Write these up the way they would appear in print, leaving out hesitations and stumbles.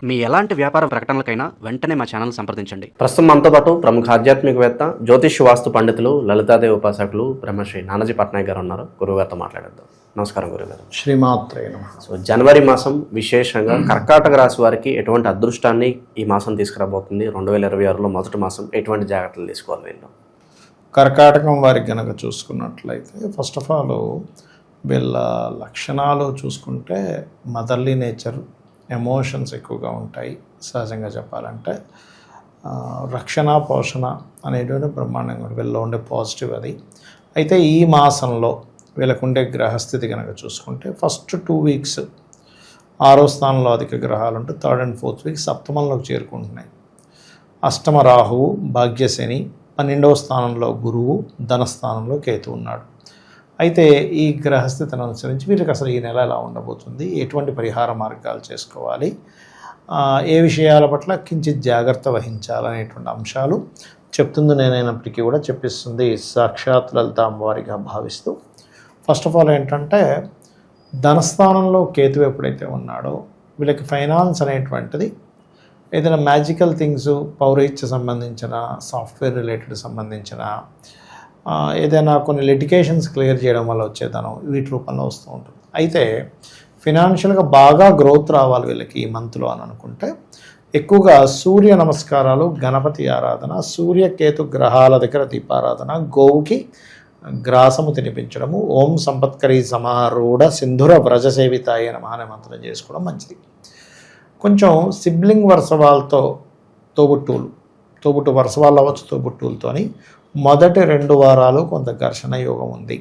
మీ ఎలాంటి వ్యాపార ప్రకటనలకైనా వెంటనే మా ఛానల్ సంప్రదించండి. ప్రస్తుతం మనతో పాటు ప్రముఖ ఆధ్యాత్మికవేత్త, జ్యోతిష్ వాస్తు పండితులు, లలితాదేవి ఉపాసకులు బ్రహ్మశ్రీ నానాజీ పట్నాయక్ గారు ఉన్నారు. గురువుగారితో మాట్లాడేద్దాం. నమస్కారం గురుగారు. శ్రీమాత్రే నమః. సో జనవరి మాసం విశేషంగా కర్కాటక రాశి వారికి ఎటువంటి అదృష్టాన్ని ఈ మాసం తీసుకురాబోతుంది? 2026లో మొదటి మాసం ఎటువంటి జాగ్రత్తలు తీసుకోవాలి వీళ్ళు? కర్కాటకం వారికి గనక చూసుకున్నట్లయితే ఫస్ట్ ఆఫ్ ఆల్ వీళ్ళ లక్షణాలు చూసుకుంటే మదర్లీ నేచర్, ఎమోషన్స్ ఎక్కువగా ఉంటాయి. సహజంగా చెప్పాలంటే రక్షణ పోషణ అనేటువంటి బ్రహ్మాండంగా వీళ్ళలో ఉండే పాజిటివ్ అది. అయితే ఈ మాసంలో వీళ్ళకుండే గ్రహస్థితి కనుక చూసుకుంటే ఫస్ట్ 2 వీక్స్ 6వ స్థానంలో అధిక గ్రహాలు ఉంటే 3rd and 4th వీక్ సప్తమంలోకి చేరుకుంటున్నాయి. అష్టమ రాహువు, భాగ్యశని, 12వ స్థానంలో గురువు, ధనస్థానంలో కేతు ఉన్నాడు. అయితే ఈ గ్రహస్థితిని అనుసరించి వీళ్ళకి అసలు ఈ నెల ఎలా ఉండబోతుంది, ఎటువంటి పరిహార మార్గాలు చేసుకోవాలి, ఏ విషయాల పట్ల కించిత్ జాగ్రత్త వహించాలనేటువంటి అంశాలు చెప్తుంది నేనైనప్పటికీ కూడా చెప్పిస్తుంది సాక్షాత్ లలిత అమ్మవారిగా భావిస్తూ. ఫస్ట్ ఆఫ్ ఆల్ ఏంటంటే ధనస్థానంలో కేతు ఎప్పుడైతే ఉన్నాడో వీళ్ళకి ఫైనాన్స్ అనేటువంటిది ఏదైనా మ్యాజికల్ థింగ్స్, పౌరహిత్య సంబంధించిన, సాఫ్ట్వేర్ రిలేటెడ్ సంబంధించిన ఏదైనా కొన్ని లిటిగేషన్స్ క్లియర్ చేయడం వల్ల వచ్చేదనం వీటి రూపంలో వస్తూ ఉంటుంది. అయితే ఫినాన్షియల్గా బాగా గ్రోత్ రావాలి వీళ్ళకి ఈ మంత్లో అని అనుకుంటే ఎక్కువగా సూర్య నమస్కారాలు, గణపతి ఆరాధన, సూర్యకేతు గ్రహాల దగ్గర దీపారాధన, గోవుకి గ్రాసము తినిపించడము, ఓం సంపత్కరీ సమారూఢ సింధుర వ్రజసేవితాయ నమః అనే మంత్రం చేసుకోవడం మంచిది. కొంచెం సిబ్లింగ్ వరుస వాళ్ళతో తోబుట్టు వరుస వాళ్ళు అవ్వచ్చు, తోబుట్టులతోని మొదటి 2 వారాలు కొంత ఘర్షణ యోగం ఉంది.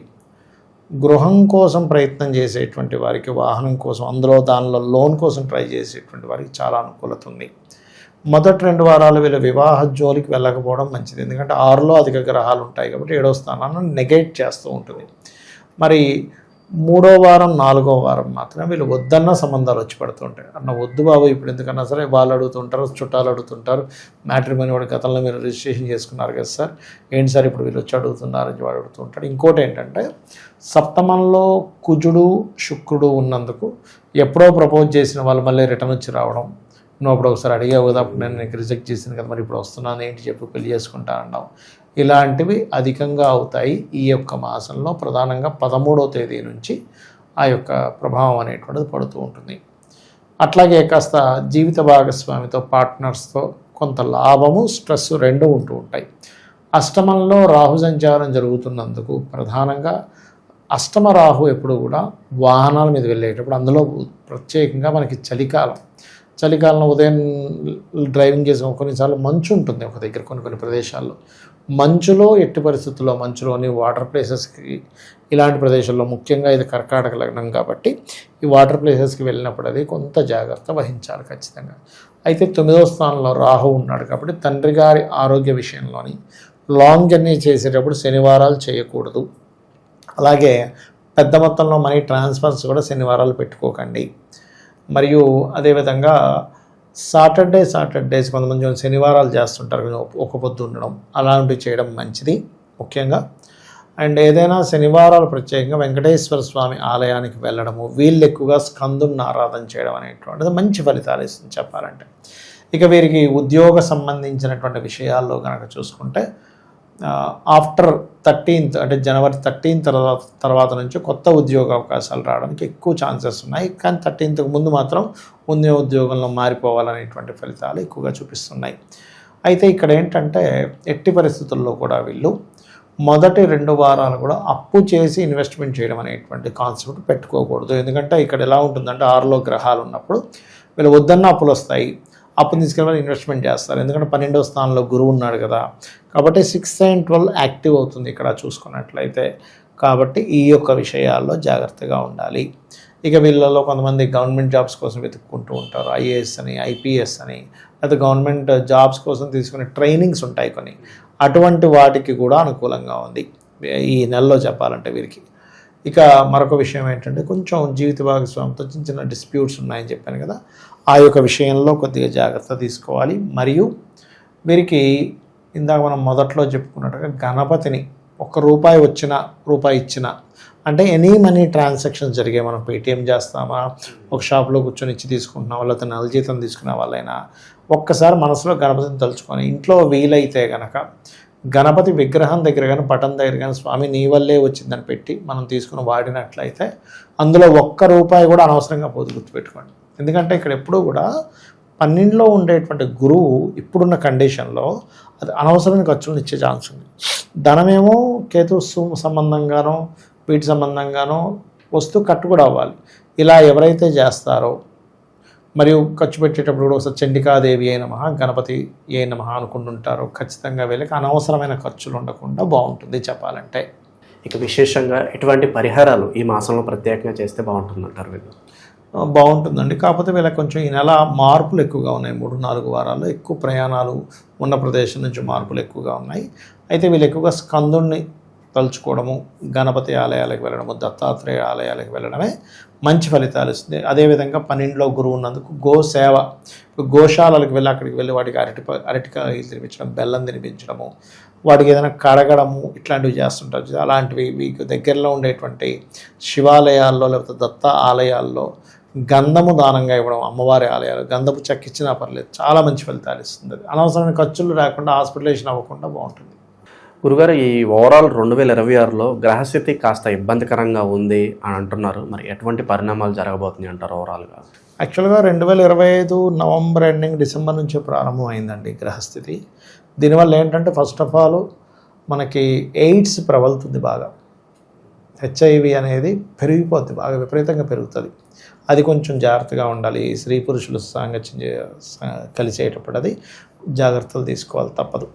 గృహం కోసం ప్రయత్నం చేసేటువంటి వారికి, వాహనం కోసం, దానిలో లోన్ కోసం ట్రై చేసేటువంటి వారికి చాలా అనుకూలత ఉంది. మొదటి 2 వారాలు వీళ్ళు వివాహ జోలికి వెళ్ళకపోవడం మంచిది. ఎందుకంటే 6లో అధిక గ్రహాలు ఉంటాయి కాబట్టి 7వ స్థానాన్ని నెగెట్ చేస్తూ ఉంటుంది. మరి 3వ వారం 4వ వారం మాత్రమే వీళ్ళు వద్దన్న సంబంధాలు వచ్చి పడుతూ ఉంటాయి. అన్న వద్దు బాబు ఇప్పుడు ఎందుకన్నా సరే వాళ్ళు అడుగుతుంటారు, చుట్టాలు అడుగుతుంటారు, మ్యాట్రిమోనీ వాడి గతంలో మీరు రిజిస్ట్రేషన్ చేసుకున్నారు కదా సార్, ఏంటి సార్ ఇప్పుడు వీళ్ళు వచ్చి అడుగుతున్నారని వాడు అడుగుతూ ఉంటాడు. ఇంకోటి ఏంటంటే సప్తమంలో కుజుడు శుక్రుడు ఉన్నందుకు ఎప్పుడో ప్రపోజ్ చేసిన వాళ్ళు మళ్ళీ రిటర్న్ వచ్చి రావడం, నువ్వు అప్పుడు ఒకసారి అడిగావు కదా, అప్పుడు నేను నీకు రిజెక్ట్ చేసింది కదా, మరి ఇప్పుడు వస్తున్నాను ఏంటి చెప్పి పెళ్లి చేసుకుంటా అన్నావు, ఇలాంటివి అధికంగా అవుతాయి ఈ యొక్క మాసంలో. ప్రధానంగా 13వ తేదీ నుంచి ఆ యొక్క ప్రభావం అనేటువంటిది పడుతూ ఉంటుంది. అట్లాగే కాస్త జీవిత భాగస్వామితో, పార్ట్నర్స్తో కొంత లాభము, స్ట్రెస్ 2 ఉంటూ ఉంటాయి. అష్టమంలో రాహు సంచారం జరుగుతున్నందుకు ప్రధానంగా అష్టమ రాహు ఎప్పుడు కూడా వాహనాల మీద వెళ్ళేటప్పుడు, అందులో ప్రత్యేకంగా మనకి చలికాలంలో ఉదయం డ్రైవింగ్ చేసిన కొన్నిసార్లు మంచు ఉంటుంది ఒక దగ్గర, కొన్ని ప్రదేశాల్లో మంచులో, ఎట్టి పరిస్థితుల్లో మంచులోని వాటర్ ప్లేసెస్కి, ఇలాంటి ప్రదేశాల్లో ముఖ్యంగా ఇది కర్కాటక లగ్నం కాబట్టి ఈ వాటర్ ప్లేసెస్కి వెళ్ళినప్పుడు అది కొంత జాగ్రత్త వహించాలి ఖచ్చితంగా. అయితే 9వ స్థానంలో రాహు ఉన్నాడు కాబట్టి తండ్రి గారి ఆరోగ్య విషయంలోని లాంగ్ జర్నీ చేసేటప్పుడు శనివారాలు చేయకూడదు. అలాగే పెద్ద మొత్తంలో మనీ ట్రాన్స్ఫర్స్ కూడా శనివారాలు పెట్టుకోకండి. మరియు అదేవిధంగా సాటర్డేస్ కొంతమంది శనివారాలు చేస్తుంటారు, ఒక పొద్దు ఉండడం, అలాంటివి చేయడం మంచిది ముఖ్యంగా. అండ్ ఏదైనా శనివారాలు ప్రత్యేకంగా వెంకటేశ్వర స్వామి ఆలయానికి వెళ్ళడము, వీళ్ళు ఎక్కువగా స్కందుని ఆరాధన చేయడం అనేటువంటిది మంచి ఫలితాలు ఇస్తుంది చెప్పాలంటే. ఇక వీరికి ఉద్యోగ సంబంధించినటువంటి విషయాల్లో కనుక చూసుకుంటే ఆఫ్టర్ 13th అంటే జనవరి 13 తర్వాత నుంచి కొత్త ఉద్యోగ అవకాశాలు రావడానికి ఎక్కువ ఛాన్సెస్ ఉన్నాయి. కానీ 13th ముందు మాత్రం ఉన్న ఉద్యోగంలో మారిపోవాలనేటువంటి ఫలితాలు ఎక్కువగా చూపిస్తున్నాయి. అయితే ఇక్కడ ఏంటంటే ఎట్టి పరిస్థితుల్లో కూడా వీళ్ళు మొదటి 2 వారాలు కూడా అప్పు చేసి ఇన్వెస్ట్మెంట్ చేయడం అనేటువంటి కాన్సెప్ట్ పెట్టుకోకూడదు. ఎందుకంటే ఇక్కడ ఎలా ఉంటుందంటే 6లో గ్రహాలు ఉన్నప్పుడు వీళ్ళు వద్దన్న అప్పులు వస్తాయి, అప్పుని తీసుకెళ్ళి ఇన్వెస్ట్మెంట్ చేస్తారు. ఎందుకంటే 12వ స్థానంలో గురువు ఉన్నాడు కదా, కాబట్టి 6th and 12 యాక్టివ్ అవుతుంది ఇక్కడ చూసుకున్నట్లయితే. కాబట్టి ఈ యొక్క విషయాల్లో జాగ్రత్తగా ఉండాలి. ఇక వీళ్ళలో కొంతమంది గవర్నమెంట్ జాబ్స్ కోసం వెతుక్కుంటూ ఉంటారు, ఐఏఎస్ అని, ఐపీఎస్ అని, లేదా గవర్నమెంట్ జాబ్స్ కోసం తీసుకునే ట్రైనింగ్స్ ఉంటాయి కొన్ని, అటువంటి వాటికి కూడా అనుకూలంగా ఉంది ఈ నెలలో చెప్పాలంటే వీరికి. ఇక మరొక విషయం ఏంటంటే కొంచెం జీవిత భాగస్వామితో చిన్న డిస్ప్యూట్స్ ఉన్నాయని చెప్పాను కదా, ఆ యొక్క విషయంలో కొద్దిగా జాగ్రత్త తీసుకోవాలి. మరియు వీరికి ఇందాక మనం మొదట్లో చెప్పుకున్నట్టుగా గణపతిని ₹1 వచ్చినా రూపాయి ఇచ్చినా అంటే ఎనీ మనీ ట్రాన్సాక్షన్స్ జరిగే మనం పేటిఎం చేస్తామా, ఒక షాప్లో కూర్చొని ఇచ్చి తీసుకుంటున్నామా, లేకపోతే నెల జీతం తీసుకునే వాళ్ళైనా ఒక్కసారి మనసులో గణపతిని తలుచుకొని ఇంట్లో వీలైతే గనక గణపతి విగ్రహం దగ్గర కానీ పటం దగ్గర కానీ స్వామి నీ వల్లే వచ్చిందని పెట్టి మనం తీసుకుని వాడినట్లయితే అందులో ₹1 కూడా అనవసరంగా పోదు, గుర్తుపెట్టుకోండి. ఎందుకంటే ఇక్కడ ఎప్పుడూ కూడా 12లో ఉండేటువంటి గురువు ఇప్పుడున్న కండిషన్లో అది అనవసరమైన ఖర్చులను ఇచ్చే ఛాన్స్ ఉంది. ధనమేమో కేతు సంబంధంగానో వీటి సంబంధంగానో వస్తూ కట్టు కూడా అవ్వాలి. ఇలా ఎవరైతే చేస్తారో మరియు ఖర్చు పెట్టేటప్పుడు కూడా ఒకసారి చండికాదేవి అయిన మహా గణపతి అయిన మహా అనుకుంటుంటారో ఖచ్చితంగా వీళ్ళకి అనవసరమైన ఖర్చులు ఉండకుండా బాగుంటుంది చెప్పాలంటే. ఇక విశేషంగా ఎటువంటి పరిహారాలు ఈ మాసంలో ప్రత్యేకంగా చేస్తే బాగుంటుందంటారు వీళ్ళు? బాగుంటుందండి. కాకపోతే వీళ్ళకి కొంచెం ఈ నెల మార్పులు ఎక్కువగా ఉన్నాయి. 3-4 వారాల్లో ఎక్కువ ప్రయాణాలు ఉన్న ప్రదేశం నుంచి మార్పులు ఎక్కువగా ఉన్నాయి. అయితే వీళ్ళు ఎక్కువగా స్కందుణ్ణి తలుచుకోవడము, గణపతి ఆలయాలకు వెళ్ళడము, దత్తాత్రేయ ఆలయాలకు వెళ్ళడమే మంచి ఫలితాలు ఇస్తుంది. అదేవిధంగా 12లో గురువు ఉన్నందుకు గోసేవ, గోశాలలకు వెళ్ళి అక్కడికి వెళ్ళి వాటికి అరటికాయలు తినిపించడం, బెల్లం తినిపించడము, వాటికి ఏదైనా కడగడము ఇట్లాంటివి చేస్తుంటారు. అలాంటివి మీకు దగ్గరలో ఉండేటువంటి శివాలయాల్లో లేకపోతే దత్త ఆలయాల్లో గంధము దానంగా ఇవ్వడం, అమ్మవారి ఆలయాలు గంధపు చెక్కిచ్చినా పర్లేదు, చాలా మంచి ఫలితాలు ఇస్తుంది. అనవసరమైన ఖర్చులు లేకుండా హాస్పిటలైజేషన్ అవ్వకుండా బాగుంటుంది. గురుగారు, ఈ ఓవరాల్ 2026లో గ్రహస్థితి కాస్త ఇబ్బందికరంగా ఉంది అని అంటున్నారు. మరి ఎటువంటి పరిణామాలు జరగబోతున్నాయి అంటారు ఓవరాల్గా? యాక్చువల్గా 2025 నవంబర్ ఎండింగ్ డిసెంబర్ నుంచి ప్రారంభమైందండి గ్రహస్థితి. దీనివల్ల ఏంటంటే ఫస్ట్ ఆఫ్ ఆల్ మనకి ఎయిడ్స్ ప్రబలుతుంది బాగా, హెచ్ఐవి అనేది పెరిగిపోద్ది, బాగా విపరీతంగా పెరుగుతుంది. అది కొంచెం జాగ్రత్తగా ఉండాలి. స్త్రీ పురుషులు సాంగత్యం కలిసేటప్పుడు అది జాగ్రత్తలు తీసుకోవాలి, తప్పదు.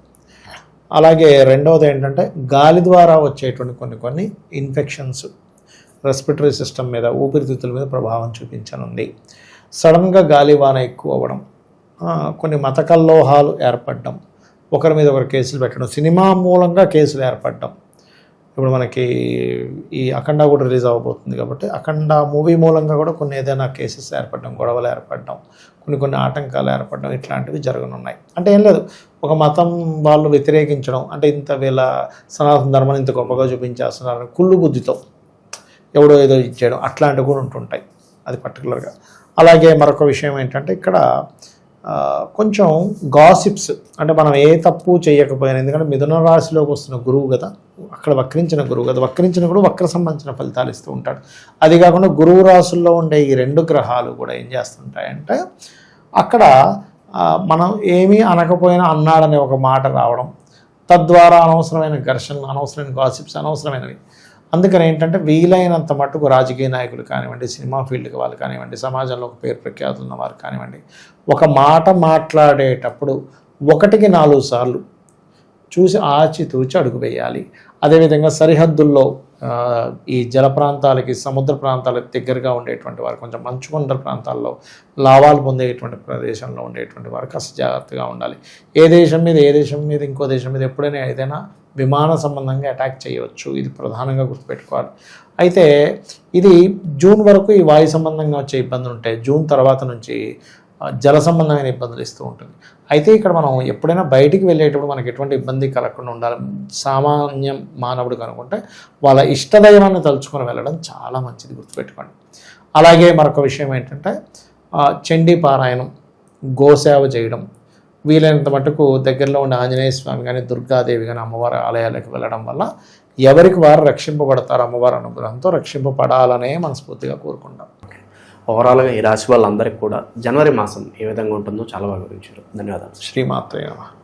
అలాగే రెండవది ఏంటంటే గాలి ద్వారా వచ్చేటువంటి కొన్ని ఇన్ఫెక్షన్స్ రెస్పిటరీ సిస్టమ్ మీద, ఊపిరితిత్తుల మీద ప్రభావం చూపించనుంది. సడన్గా గాలివాన ఎక్కువ అవ్వడం, కొన్ని మత కల్లోహాలు ఏర్పడడం, ఒకరి మీద ఒకరు కేసులు పెట్టడం, సినిమా మూలంగా కేసులు ఏర్పడడం. ఇప్పుడు మనకి ఈ అఖండ కూడా రిలీజ్ అవ్వబోతుంది కాబట్టి అఖండ మూవీ మూలంగా కూడా కొన్ని ఏదైనా కేసెస్ ఏర్పడడం, గొడవలు ఏర్పడడం, కొన్ని ఆటంకాలు ఏర్పడడం ఇట్లాంటివి జరగనున్నాయి. అంటే ఏం లేదు, ఒక మతం వాళ్ళు వ్యతిరేకించడం, అంటే ఇంత వీళ్ళ సనాతన ధర్మాన్ని ఇంత గొప్పగా చూపించేస్తున్నారని కుళ్ళు బుద్ధితో ఎవడో ఏదో ఇచ్చేయడం అట్లాంటివి కూడా ఉంటుంటాయి, అది పర్టికులర్గా. అలాగే మరొక విషయం ఏంటంటే ఇక్కడ కొంచెం గాసిప్స్, అంటే మనం ఏ తప్పు చేయకపోయినా, ఎందుకంటే మిథున రాశిలోకి వస్తున్న గురువు కదా, అక్కడ వక్రించిన గురువు కదా, వక్రించిన కూడా వక్ర సంబంధించిన ఫలితాలు ఇస్తూ ఉంటాడు. అది కాకుండా గురువు రాశుల్లో ఉండే ఈ 2 గ్రహాలు కూడా ఏం చేస్తుంటాయంటే అక్కడ మనం ఏమీ అనకపోయినా అన్నాడనే ఒక మాట రావడం, తద్వారా అనవసరమైన ఘర్షణలు, అనవసరమైన గాసిప్స్, అనవసరమైనవి. అందుకని ఏంటంటే వీలైనంత మట్టుకు రాజకీయ నాయకులు కానివ్వండి, సినిమా ఫీల్డ్కి వాళ్ళు కానివ్వండి, సమాజంలో ఒక పేరు ప్రఖ్యాతులు ఉన్న వారు కానివ్వండి, ఒక మాట మాట్లాడేటప్పుడు 1కి 4 సార్లు చూసి ఆచితూచి అడుగు వేయాలి. అదేవిధంగా సరిహద్దుల్లో ఈ జల ప్రాంతాలకి, సముద్ర ప్రాంతాలకు దగ్గరగా ఉండేటువంటి వారు, కొంచెం మంచుకొండల ప్రాంతాల్లో లాభాలు పొందేటువంటి ప్రదేశంలో ఉండేటువంటి వారు కాస్త జాగ్రత్తగా ఉండాలి. ఏ దేశం మీద ఇంకో దేశం మీద ఎప్పుడైనా ఏదైనా విమాన సంబంధంగా అటాక్ చేయవచ్చు, ఇది ప్రధానంగా గుర్తుపెట్టుకోవాలి. అయితే ఇది జూన్ వరకు ఈ వాయు సంబంధంగా వచ్చే ఇబ్బందులు ఉంటాయి. జూన్ తర్వాత నుంచి జల సంబంధమైన ఇబ్బందులు ఇస్తూ ఉంటుంది. అయితే ఇక్కడ మనం ఎప్పుడైనా బయటికి వెళ్ళేటప్పుడు మనకి ఎటువంటి ఇబ్బంది కలగకుండా ఉండాలి. సామాన్యం మానవుడు కనుకుంటే వాళ్ళ ఇష్టదైవాన్ని తలుచుకొని వెళ్ళడం చాలా మంచిది, గుర్తుపెట్టుకోండి. అలాగే మరొక విషయం ఏంటంటే చండీ పారాయణం, గోసేవ చేయడం, వీలైనంత మటుకు దగ్గరలో ఉండే ఆంజనేయ స్వామి కానీ, దుర్గాదేవి కానీ అమ్మవారి ఆలయాలకు వెళ్ళడం వల్ల ఎవరికి వారు రక్షింపబడతారు, అమ్మవారి అనుగ్రహంతో రక్షింపబడాలనే మనస్ఫూర్తిగా కోరుకుంటాం. ఓవరాల్గా ఈ రాశి వాళ్ళందరికీ కూడా జనవరి మాసం ఏ విధంగా ఉంటుందో చాలా బాగా వివరించారు. ధన్యవాదాలు. శ్రీమాత్రే నమః.